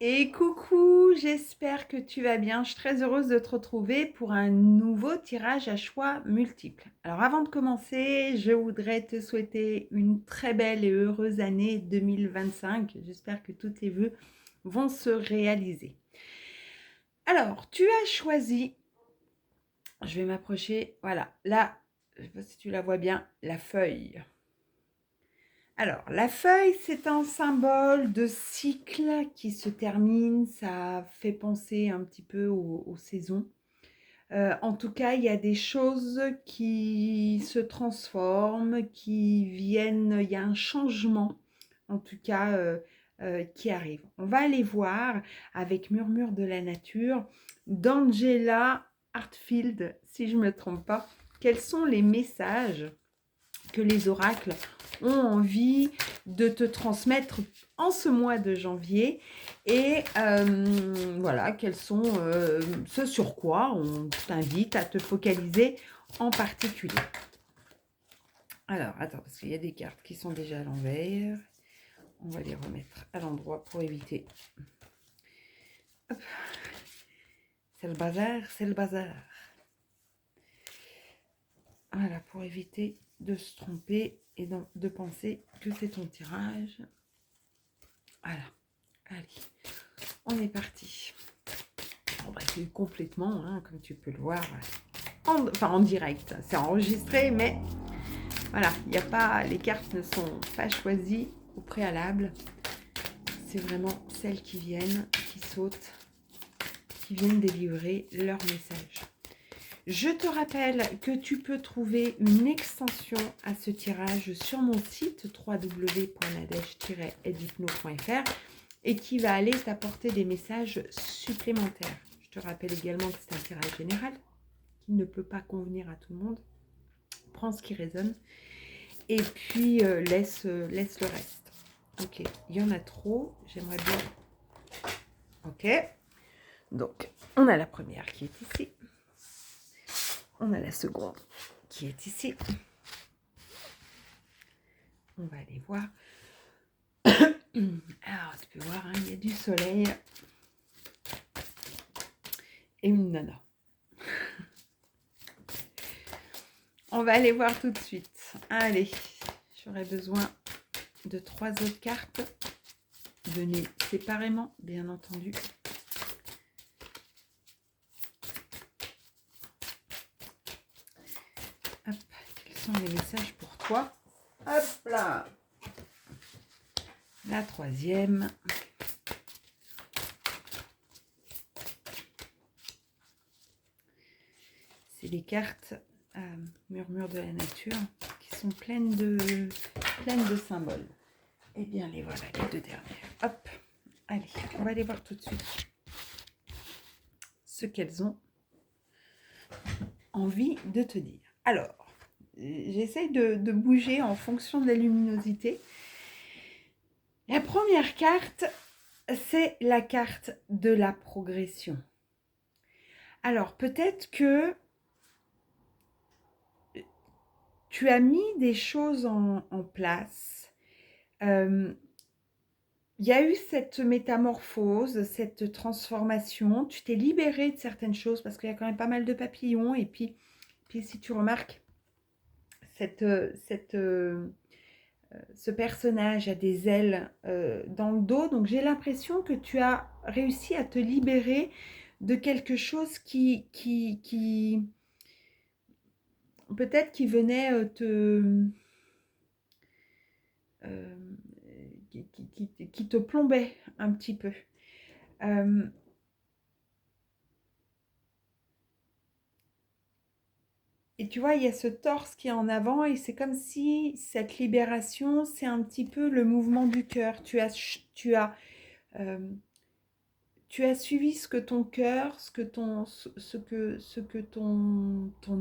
Et coucou, j'espère que tu vas bien. Je suis très heureuse de te retrouver pour un nouveau tirage à choix multiples. Alors avant de commencer, je voudrais te souhaiter une très belle et heureuse année 2025. J'espère que tous tes vœux vont se réaliser. Alors, tu as choisi, je vais m'approcher, voilà, là, je ne sais pas si tu la vois bien, la feuille. Alors, la feuille, c'est un symbole de cycle qui se termine. Ça fait penser un petit peu aux saisons. En tout cas, il y a des choses qui se transforment, qui viennent, il y a un changement, en tout cas, qui arrive. On va aller voir avec Murmure de la nature d'Angela Hartfield, si je ne me trompe pas, quels sont les messages que les oracles ont envie de te transmettre en ce mois de janvier et voilà, quels sont ce sur quoi on t'invite à te focaliser en particulier. Alors, attends, parce qu'il y a des cartes qui sont déjà à l'envers. On va les remettre à l'endroit pour éviter. Hop. C'est le bazar, c'est le bazar. Voilà, pour éviter de se tromper et de penser que c'est ton tirage. Voilà, allez, on est parti. On va essayer complètement, hein, comme tu peux le voir, en direct. C'est enregistré, mais voilà, y a pas, les cartes ne sont pas choisies au préalable. C'est vraiment celles qui viennent, qui sautent, qui viennent délivrer leur message. Je te rappelle que tu peux trouver une extension à ce tirage sur mon site www.nadège-edipno.fr et qui va aller t'apporter des messages supplémentaires. Je te rappelle également que c'est un tirage général qui ne peut pas convenir à tout le monde. Prends ce qui résonne et puis laisse le reste. Ok, il y en a trop, j'aimerais bien. Ok, donc on a la première qui est ici. On a la seconde qui est ici. On va aller voir. Alors, tu peux voir, hein, il y a du soleil et une nana. On va aller voir tout de suite. Allez, j'aurais besoin de 3 autres cartes, données séparément, bien entendu. Hop, quels sont les messages pour toi? Hop là! La troisième. C'est les cartes Murmure de la nature qui sont pleines de symboles. Eh bien, les voilà, les deux dernières. Hop, allez, on va aller voir tout de suite ce qu'elles ont envie de te dire. Alors, j'essaye de bouger en fonction de la luminosité. La première carte, c'est la carte de la progression. Alors, peut-être que tu as mis des choses en place. Il y a eu cette métamorphose, cette transformation. Tu t'es libéré de certaines choses parce qu'il y a quand même pas mal de papillons. Et puis si tu remarques, ce personnage a des ailes dans le dos. Donc, j'ai l'impression que tu as réussi à te libérer de quelque chose qui peut-être qui venait euh, qui te plombait un petit peu. Euh, et tu vois, il y a ce torse qui est en avant et c'est comme si cette libération, c'est un petit peu le mouvement du cœur. Euh, tu as suivi ce que ton cœur, ce que ton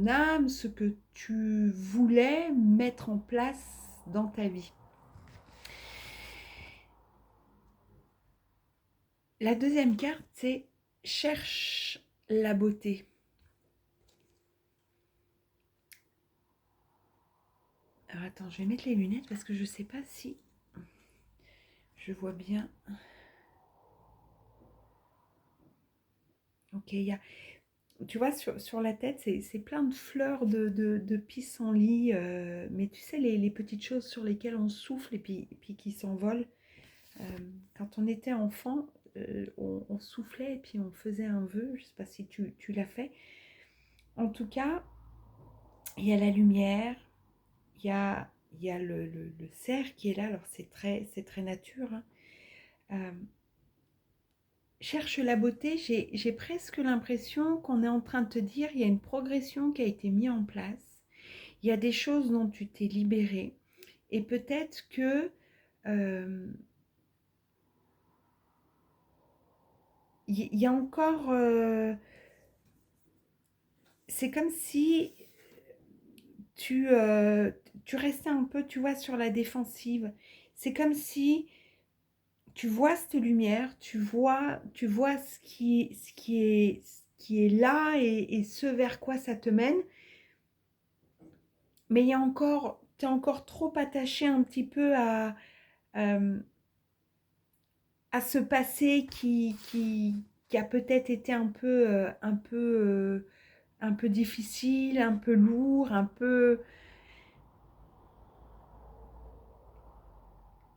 âme, ce que tu voulais mettre en place dans ta vie. La deuxième carte, c'est cherche la beauté. Alors attends, je vais mettre les lunettes parce que je ne sais pas si je vois bien. Ok, tu vois, sur la tête, c'est plein de fleurs de pissenlit, mais tu sais, les petites choses sur lesquelles on souffle et puis qui s'envolent. Euh, Quand on était enfant, on soufflait et puis on faisait un vœu. Je ne sais pas si tu l'as fait. En tout cas, il y a la lumière, il y a le cerf qui est là. Alors c'est très nature, hein. Euh, Cherche la beauté, j'ai presque l'impression qu'on est en train de te dire, il y a une progression qui a été mise en place. Il y a des choses dont tu t'es libéré. Et peut-être que il y a encore... c'est comme si tu, euh, tu restais un peu, tu vois, sur la défensive. C'est comme si tu vois cette lumière, tu vois ce qui est là et ce vers quoi ça te mène. Mais tu es encore trop attaché un petit peu euh, à ce passé qui a peut-être été un peu difficile, un peu lourd, un peu...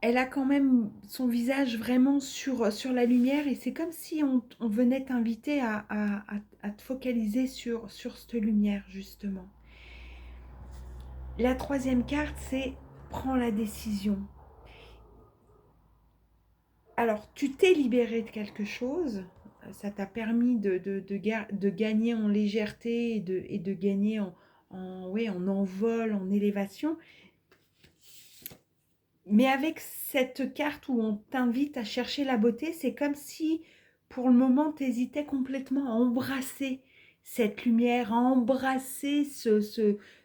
Elle a quand même son visage vraiment sur la lumière et c'est comme si on venait t'inviter à te focaliser sur cette lumière, justement. La troisième carte, c'est prends la décision. Alors, tu t'es libéré de quelque chose, ça t'a permis de gagner en légèreté et de gagner ouais, en envol, en élévation. Mais avec cette carte où on t'invite à chercher la beauté, c'est comme si pour le moment tu hésitais complètement à embrasser cette lumière, à embrasser ce,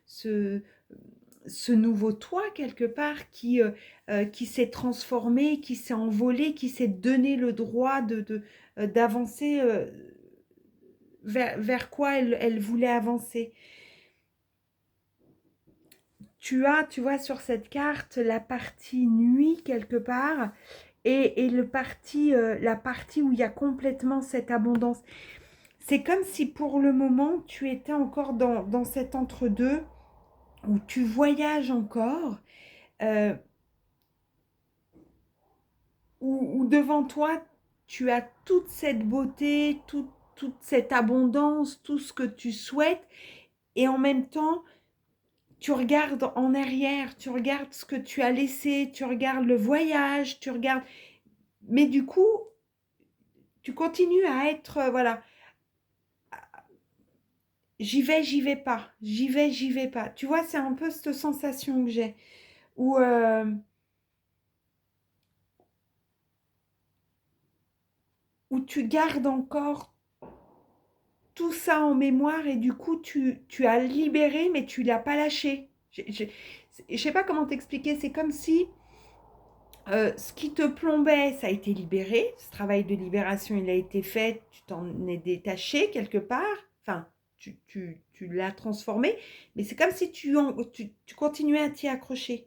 ce nouveau toi quelque part qui s'est transformé, qui s'est envolé, qui s'est donné le droit d'avancer vers quoi elle voulait avancer. Tu vois sur cette carte la partie nuit quelque part et la partie où il y a complètement cette abondance. C'est comme si pour le moment tu étais encore dans cet entre-deux où tu voyages encore, euh, où devant toi tu as toute cette beauté, toute cette abondance, tout ce que tu souhaites et en même temps tu regardes en arrière, tu regardes ce que tu as laissé, tu regardes le voyage, tu regardes... Mais du coup, tu continues à être, voilà, j'y vais pas, j'y vais pas. Tu vois, c'est un peu cette sensation que j'ai, où, euh, où tu gardes encore tout ça en mémoire et du coup, tu as libéré, mais tu l'as pas lâché. Je sais pas comment t'expliquer, c'est comme si ce qui te plombait, ça a été libéré. Ce travail de libération, il a été fait. Tu t'en es détaché quelque part. Enfin, tu l'as transformé. Mais c'est comme si tu continuais à t'y accrocher.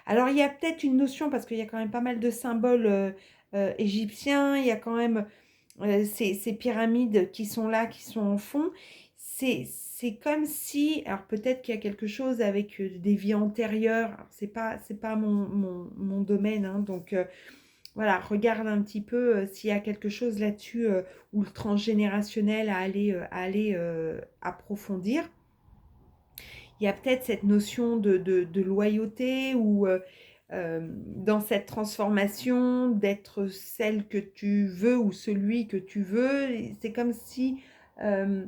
Alors, il y a peut-être une notion, parce qu'il y a quand même pas mal de symboles égyptiens. Il y a quand même ces pyramides qui sont là, qui sont en fond. C'est comme si, alors peut-être qu'il y a quelque chose avec des vies antérieures, alors c'est pas mon domaine, hein, donc voilà, regarde un petit peu s'il y a quelque chose là-dessus ou le transgénérationnel à aller approfondir. Il y a peut-être cette notion de loyauté ou dans cette transformation d'être celle que tu veux ou celui que tu veux. C'est comme si euh,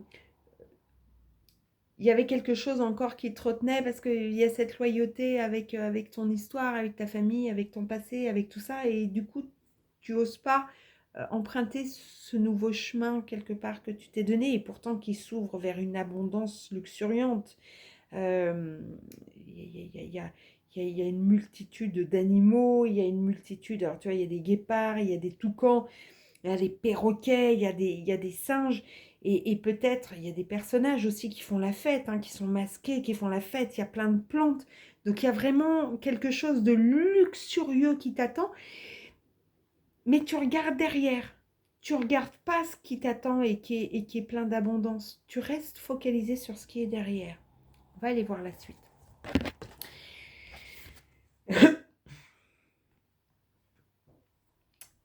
il y avait quelque chose encore qui te retenait parce qu'il y a cette loyauté avec ton histoire, avec ta famille, avec ton passé, avec tout ça. Et du coup, tu n'oses pas emprunter ce nouveau chemin quelque part que tu t'es donné et pourtant qui s'ouvre vers une abondance luxuriante. Euh, il y a une multitude d'animaux, il y a une multitude, alors tu vois, il y a des guépards, il y a des toucans, il y a des perroquets, il y a des singes, et peut-être il y a des personnages aussi qui font la fête, hein, qui sont masqués, qui font la fête, il y a plein de plantes, donc il y a vraiment quelque chose de luxurieux qui t'attend, mais tu regardes derrière, tu regardes pas ce qui t'attend et qui est plein d'abondance. Tu restes focalisé sur ce qui est derrière. On va aller voir la suite.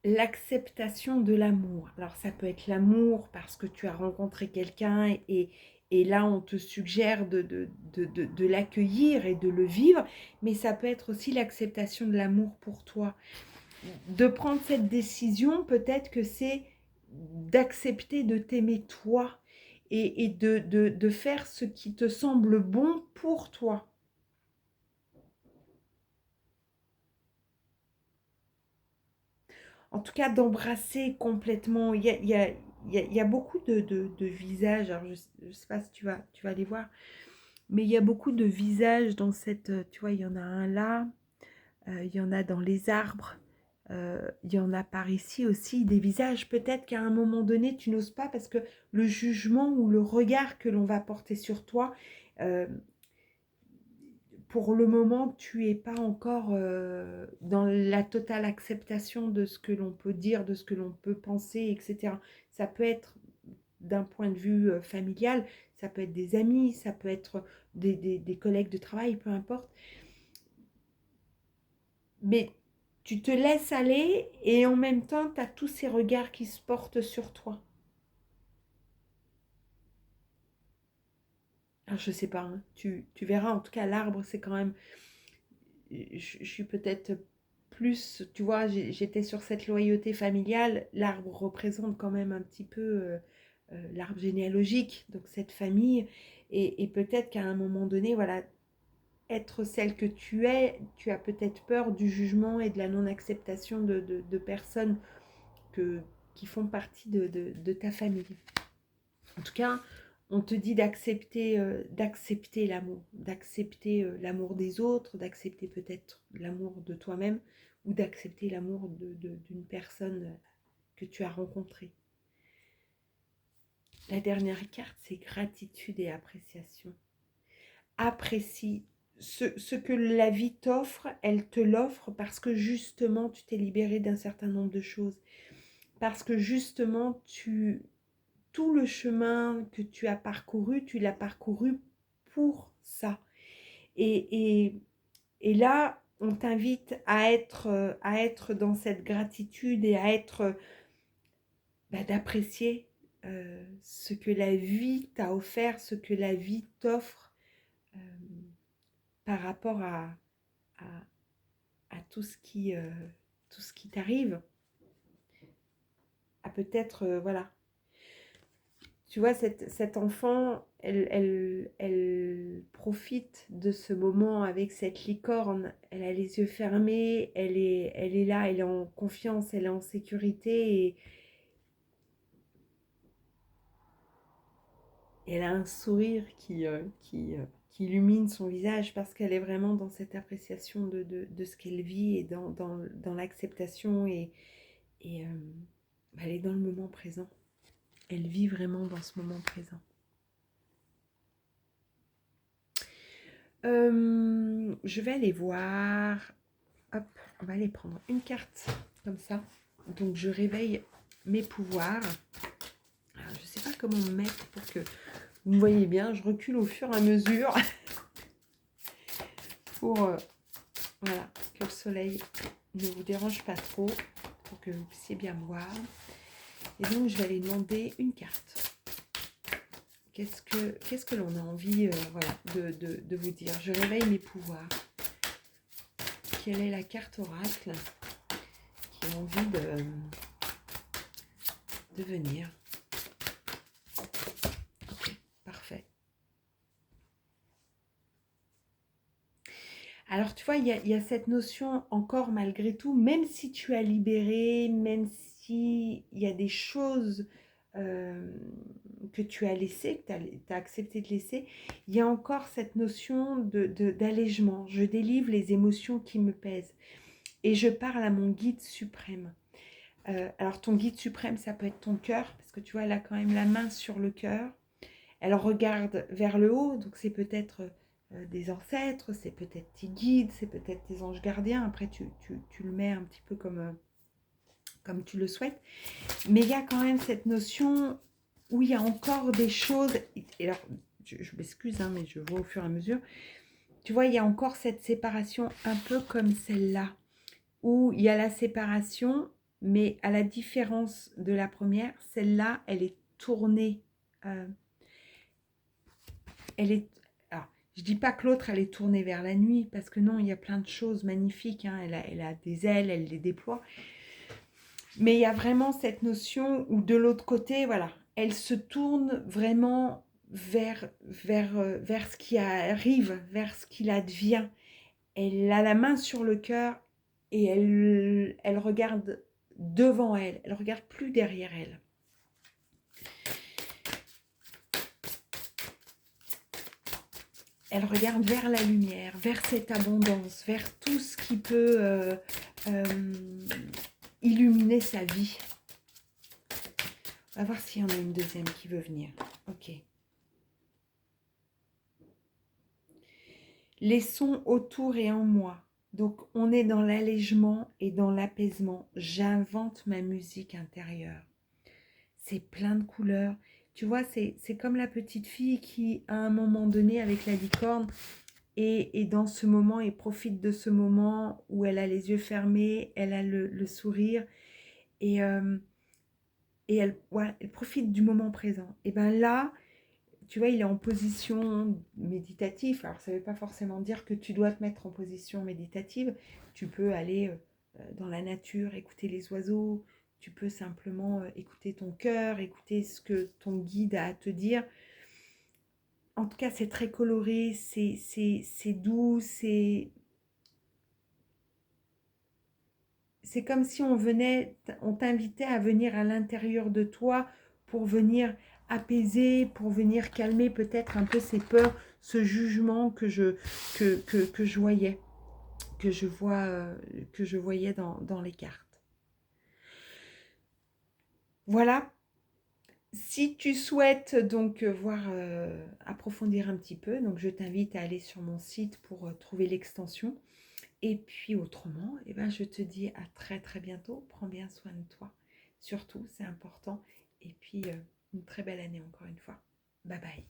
L'acceptation de l'amour. Alors ça peut être l'amour parce que tu as rencontré quelqu'un et là on te suggère de l'accueillir et de le vivre, mais ça peut être aussi l'acceptation de l'amour pour toi. De prendre cette décision, peut-être que c'est d'accepter de t'aimer toi et de faire ce qui te semble bon pour toi. En tout cas, d'embrasser complètement. Il y a beaucoup de visages. Alors, je ne sais pas si tu vas les voir, mais il y a beaucoup de visages dans cette. Tu vois, il y en a un là, il y en a dans les arbres, il y en a par ici aussi. Des visages, peut-être qu'à un moment donné, tu n'oses pas parce que le jugement ou le regard que l'on va porter sur toi, euh, pour le moment, tu n'es pas encore dans la totale acceptation de ce que l'on peut dire, de ce que l'on peut penser, etc. Ça peut être d'un point de vue familial, ça peut être des amis, ça peut être des collègues de travail, peu importe. Mais tu te laisses aller et en même temps, tu as tous ces regards qui se portent sur toi. Alors, je sais pas, hein, tu verras, en tout cas, l'arbre, c'est quand même je suis peut-être plus, tu vois, j'étais sur cette loyauté familiale. L'arbre représente quand même un petit peu l'arbre généalogique, donc cette famille. Et peut-être qu'à un moment donné, voilà, être celle que tu es, tu as peut-être peur du jugement et de la non-acceptation de personnes que, qui font partie de ta famille. En tout cas, on te dit d'accepter l'amour, d'accepter l'amour des autres, d'accepter peut-être l'amour de toi-même ou d'accepter l'amour d'une personne que tu as rencontrée. La dernière carte, c'est gratitude et appréciation. Apprécie ce que la vie t'offre, elle te l'offre parce que justement, tu t'es libéré d'un certain nombre de choses. Parce que justement, tout le chemin que tu as parcouru, tu l'as parcouru pour ça. Et, et, et là, on t'invite à être dans cette gratitude et à être, d'apprécier ce que la vie t'a offert, ce que la vie t'offre euh, par rapport à, à tout ce qui t'arrive. À peut-être, voilà, tu vois, cette enfant, elle profite de ce moment avec cette licorne. Elle a les yeux fermés, elle est là, elle est en confiance, elle est en sécurité et elle a un sourire qui illumine son visage parce qu'elle est vraiment dans cette appréciation de ce qu'elle vit et dans l'acceptation et elle est dans le moment présent. Elle vit vraiment dans ce moment présent. Je vais aller voir. Hop, on va aller prendre une carte comme ça. Donc je réveille mes pouvoirs. Alors, je ne sais pas comment me mettre pour que vous me voyez bien. Je recule au fur et à mesure pour voilà, que le soleil ne vous dérange pas trop, pour que vous puissiez bien me voir. Et donc je vais aller demander une carte. Qu'est-ce que l'on a envie voilà, de vous dire? Je réveille mes pouvoirs. Quelle est la carte oracle qui a envie de venir? Ok, parfait. Alors tu vois, il y a cette notion encore malgré tout, même si tu as libéré, même si il y a des choses que tu as laissées, que tu as accepté de laisser, il y a encore cette notion d'allègement. Je délivre les émotions qui me pèsent et je parle à mon guide suprême. Alors ton guide suprême, ça peut être ton cœur, parce que tu vois, elle a quand même la main sur le cœur. Elle regarde vers le haut, donc c'est peut-être des ancêtres, c'est peut-être tes guides, c'est peut-être tes anges gardiens. Après, tu le mets un petit peu comme tu le souhaites. Mais il y a quand même cette notion où il y a encore des choses. Et alors, je m'excuse, hein, mais je vois au fur et à mesure. Tu vois, il y a encore cette séparation un peu comme celle-là, où il y a la séparation, mais à la différence de la première, celle-là, elle est tournée. Elle est. Alors, je dis pas que l'autre, elle est tournée vers la nuit, parce que non, il y a plein de choses magnifiques. Hein. Elle a des ailes, elle les déploie. Mais il y a vraiment cette notion où de l'autre côté, voilà, elle se tourne vraiment vers ce qui arrive, vers ce qu'il advient. Elle a la main sur le cœur et elle regarde devant elle. Elle regarde plus derrière elle. Elle regarde vers la lumière, vers cette abondance, vers tout ce qui peut illuminer sa vie. On va voir s'il y en a une deuxième qui veut venir. Ok. Les sons autour et en moi. Donc, on est dans l'allègement et dans l'apaisement. J'invente ma musique intérieure. C'est plein de couleurs. Tu vois, c'est comme la petite fille qui, à un moment donné, avec la licorne, et dans ce moment, elle profite de ce moment où elle a les yeux fermés, elle a le sourire, et, elle profite du moment présent. Et bien là, tu vois, il est en position méditative. Alors, ça ne veut pas forcément dire que tu dois te mettre en position méditative. Tu peux aller dans la nature, écouter les oiseaux. Tu peux simplement écouter ton cœur, écouter ce que ton guide a à te dire. En tout cas, c'est très coloré, c'est doux, c'est comme si on t'invitait à venir à l'intérieur de toi pour venir apaiser, pour venir calmer peut-être un peu ces peurs, ce jugement que je voyais, que je voyais dans les cartes. Voilà. Si tu souhaites donc voir approfondir un petit peu, donc je t'invite à aller sur mon site pour trouver l'extension. Et puis autrement, eh ben, je te dis à très très bientôt. Prends bien soin de toi. Surtout, c'est important. Et puis, une très belle année encore une fois. Bye bye.